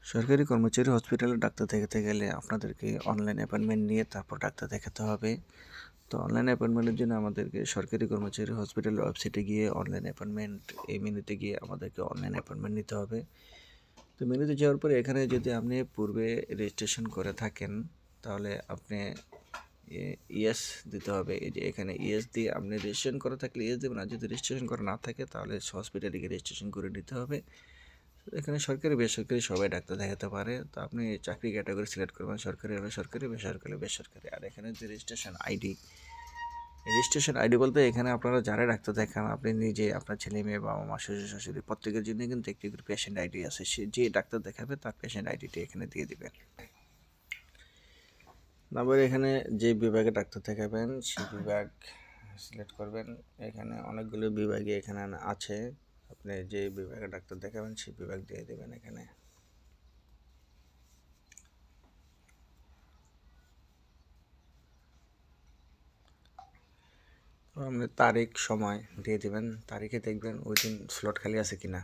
সরকারি কর্মচারী হসপিটালে ডাক্তার দেখাতে গেলে আপনাদেরকে অনলাইন অ্যাপয়েন্টমেন্ট নিয়ে তারপর ডাক্তার দেখাতে হবে। তো অনলাইন অ্যাপয়েন্টমেন্টের জন্য আমাদেরকে সরকারি কর্মচারী হসপিটালের ওয়েবসাইটে গিয়ে অনলাইন অ্যাপয়েন্টমেন্ট এই মেনুতে গিয়ে আমাদেরকে অনলাইন অ্যাপয়েন্টমেন্ট নিতে হবে। তো মেনুতে যাওয়ার পরে এখানে যদি আপনি পূর্বে রেজিস্ট্রেশন করে থাকেন তাহলে আপনি ইয়েস দিতে হবে। এই যে এখানে ইয়েস দিয়ে আপনি রেজিস্ট্রেশন করা থাকলে ইয়েস দেবেন, আর যদি রেজিস্ট্রেশন করা না থাকে তাহলে হসপিটালে গিয়ে রেজিস্ট্রেশন করে নিতে হবে। এখানে সরকারি বেসরকারি সবাই ডাক্তার দেখাতে পারে। তো আপনি চাকরি ক্যাটাগরি সিলেক্ট করবেন, সরকারি হলে সরকারি, বেসরকারি বেসরকারি। আর এখানে যে রেজিস্ট্রেশন আইডি বলতে এখানে আপনারা যারা ডাক্তার দেখান, আপনি নিজে, আপনার ছেলে মেয়ে, বাবা মা, শ্বশুর শাশুড়ি, প্রত্যেকের জন্য কিন্তু একটি করে পেশেন্ট আইডি আছে। সে যে ডাক্তার দেখাবে তার পেশেন্ট আইডিটি এখানে দিয়ে দিবেন। তারপরে এখানে যে বিভাগে ডাক্তার দেখাবেন সেই বিভাগ সিলেক্ট করবেন। এখানে অনেকগুলো বিভাগই এখানে আছে, আপনি যে বিভাগে ডাক্তার দেখাবেন সেই বিভাগ দিয়ে দেবেন। এখানে আপনি তারিখ সময় দিয়ে দেবেন, তারিখে দেখবেন ওই দিন স্লট খালি আছে কিনা।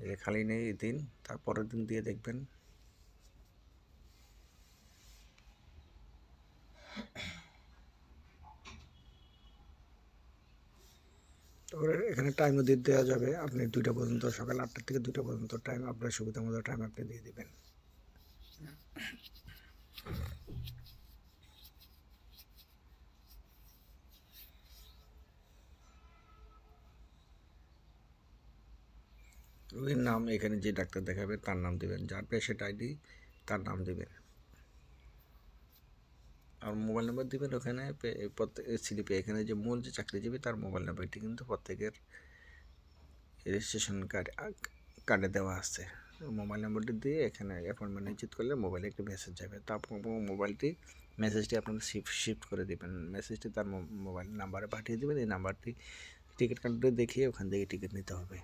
এই যে খালি নেই এই দিন, তারপরের দিন দিয়ে দেখবেন। তারপরে এখানে টাইমও দিয়ে দেওয়া যাবে, আপনি 2টা পর্যন্ত, সকাল 8টা থেকে 2টা পর্যন্ত টাইম, আপনার সুবিধা মতো টাইম আপনি দিয়ে দেবেন। রোগীর নাম এখানে যে ডাক্তার দেখাবে তার নাম দেবেন, যার পেশেন্ট আইডি তার নাম দেবেন, আর মোবাইল নাম্বার দেবেন ওখানে প্রত্যেক স্লিপে। এখানে যে মূল যে চাকরিজীবী তার মোবাইল নাম্বারটি কিন্তু প্রত্যেকের রেজিস্ট্রেশন কার্ডে দেওয়া আছে। মোবাইল নাম্বারটি দিয়ে এখানে অ্যাপয়েন্টমেন্ট নিশ্চিত করলে মোবাইলে একটি মেসেজ যাবে। তারপর মেসেজটি আপনারা শিফট করে দেবেন, মেসেজটি তার মোবাইল নাম্বারে পাঠিয়ে দেবেন। এই নাম্বারটি টিকিট কাউন্টারে দেখিয়ে ওখান থেকে টিকিট নিতে হবে।